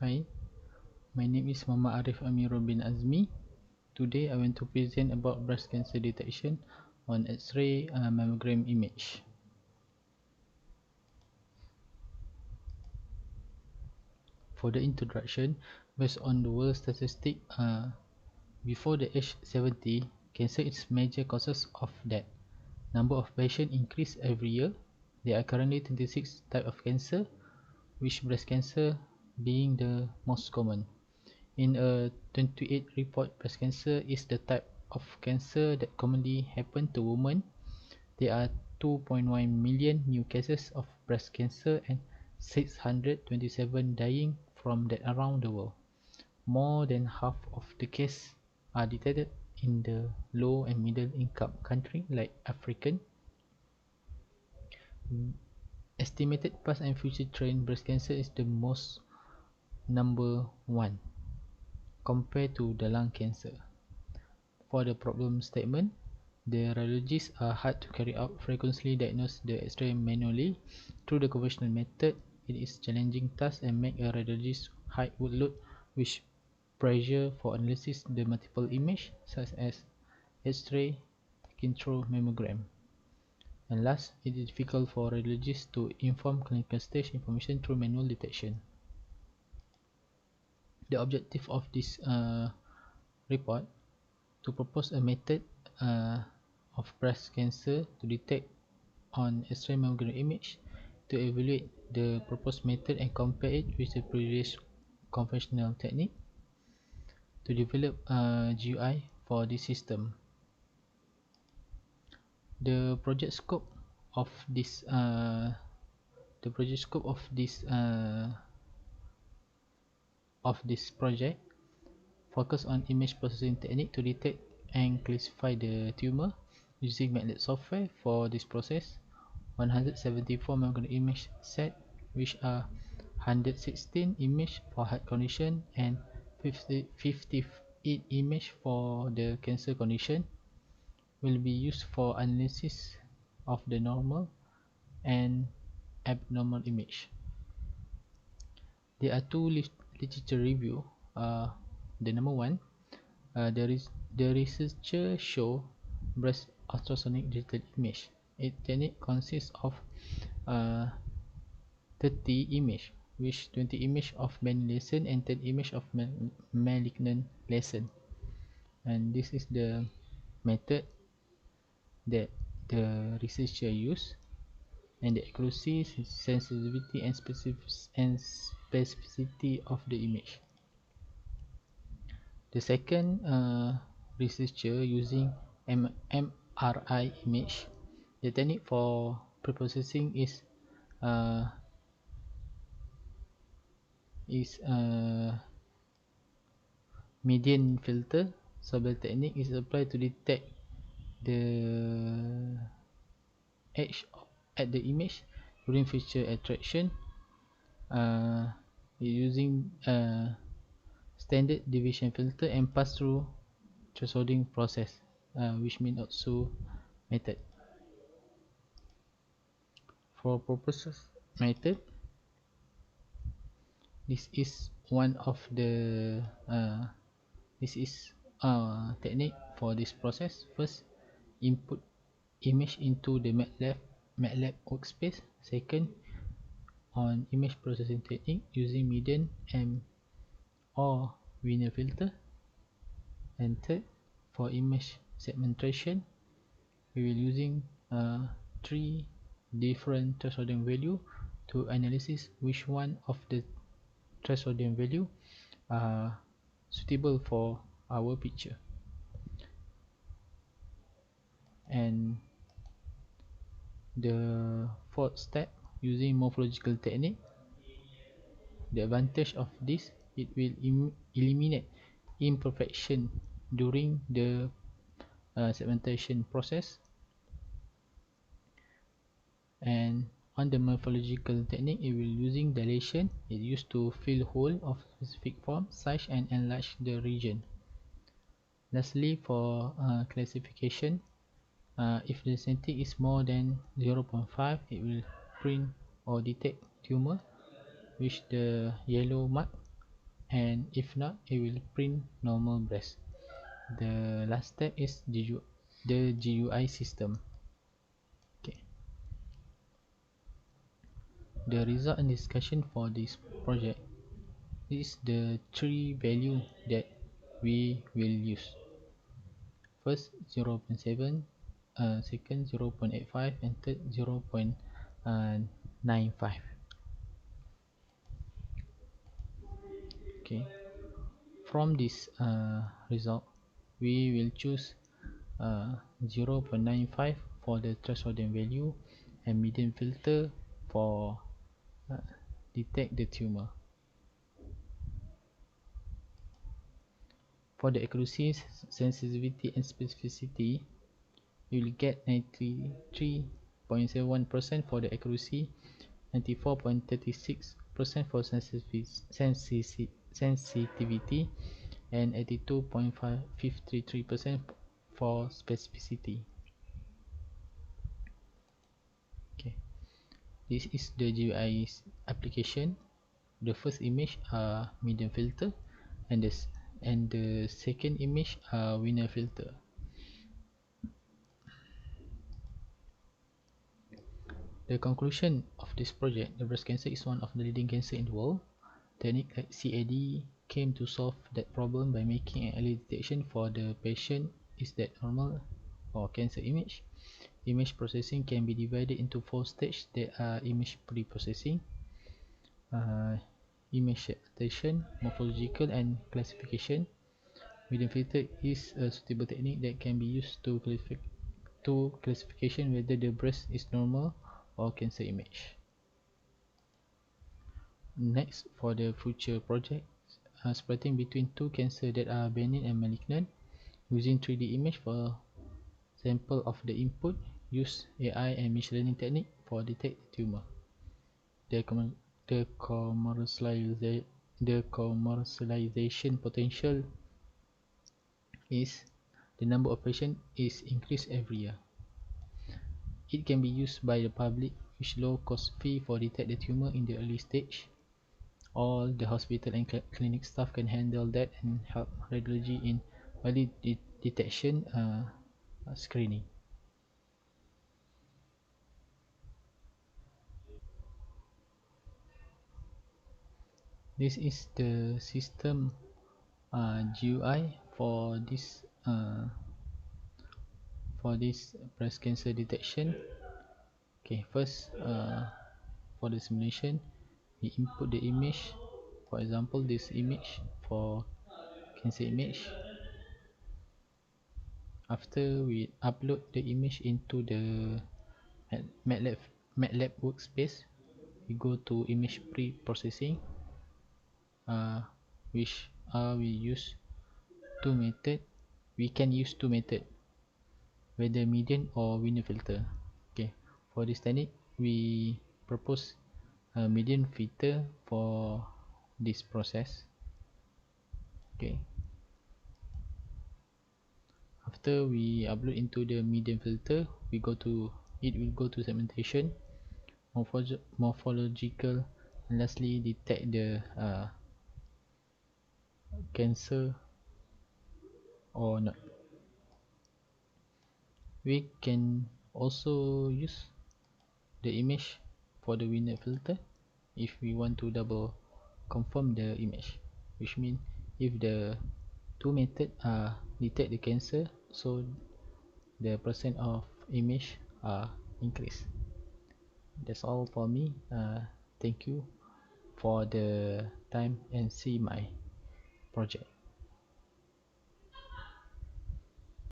Hi, my name is Muhammad Arif Amirul bin Azmi. Today I want to present about breast cancer detection on X-ray mammogram image. For the introduction, based on the world statistic, before the age 70, cancer is major causes of death. Number of patients increase every year. There are currently 26 types of cancer, with breast cancer being the most common. In a 28 report, breast cancer is the type of cancer that commonly happen to women. There are 2.1 million new cases of breast cancer and 627 dying from that around the world. More than half of the cases are detected in the low and middle income countries like African. Estimated past and future trend, breast cancer is the most number one compared to the lung cancer. For the problem statement, the radiologists are hard to carry out, frequently diagnose the X-ray manually. Through the conventional method, it is challenging task and make a radiologist high workload, which pressure for analysis the multiple image such as X-ray taken through mammogram. And last, it is difficult for radiologists to inform clinical stage information through manual detection. The objective of this report to propose a method of breast cancer to detect on X-ray mammogram image, to evaluate the proposed method and compare it with the previous conventional technique, to develop a GUI for this system. The project scope of this project focus on image processing technique to detect and classify the tumor using MATLAB software. For this process, 174 mammogram image set, which are 116 image for heart condition and 58 image for the cancer condition, will be used for analysis of the normal and abnormal image. There are two literature review. The number one, the researcher show breast ultrasonic digital image. It technique consists of uh, 30 image, which 20 image of benign lesion and 10 image of malignant lesion. And this is the method that the researcher use, and the accuracy, sensitivity, and specificity of the image. The second researcher using MRI image. The technique for preprocessing uh, is median filter. Sobel technique is applied to detect the edge at the image during feature attraction, using standard deviation filter and pass through thresholding process, which means also method. For purposes method, this is one of the this is technique for this process. First, input image into the MATLAB workspace. Second, on image processing technique using median and or linear filter. And third, for image segmentation, we will using three different thresholding value to analysis which one of the thresholding value are suitable for our picture. And the fourth step, using morphological technique. The advantage of this, it will eliminate imperfection during the segmentation process. And on the morphological technique, it will using dilation. It used to fill hole of specific form, size, and enlarge the region. Lastly, for classification, if the density is more than 0.5, it will print or detect tumor, which the yellow mark and if not, it will print normal breast. The last step is the GUI system. Okay. The result and discussion for this project is the three value that we will use. First 0.7, second 0.85, and third 0.95. Okay. From this result, we will choose 0.95 for the threshold value and median filter for uh, detect the tumor. For the accuracy, sensitivity and specificity, you will get 93.71% for the accuracy, 94.36% for sensitivity, and 82.533% for specificity. Okay, this is the GUI application. The first image are median filter, and the second image are winner filter. The conclusion of this project: the breast cancer is one of the leading cancer in the world. Technique like CAD came to solve that problem by making an early detection for the patient. Is that normal or cancer image? Image processing can be divided into four stages that are image pre-processing, uh, image adaptation, morphological, and classification. Median filter is a suitable technique that can be used to classification whether the breast is normal or cancer image. Next, for the future project, splitting between two cancers that are benign and malignant, using 3D image for sample of the input, use AI and machine learning technique for detect the tumor. The, the, the commercialization potential is the number of patients is increased every year. It can be used by the public with low cost fee for detect the tumor in the early stage. All the hospital and clinic staff can handle that and help radiology in early detection screening. This is the system GUI for this breast cancer detection. Okay, first for the simulation, we input the image. For example, this image for cancer image. After we upload the image into the MATLAB workspace, we go to image pre-processing, which we use two method. We can use two method, whether median or winner filter. Okay, for this technique, we propose a median filter for this process. Okay, after we upload into the median filter, it will go to segmentation, morphological, and lastly detect the cancer or not. We can also use the image for the winner filter if we want to double confirm the image, which means if the two method detect the cancer, so the percent of image increase. That's all for me. Thank you for the time and see my project.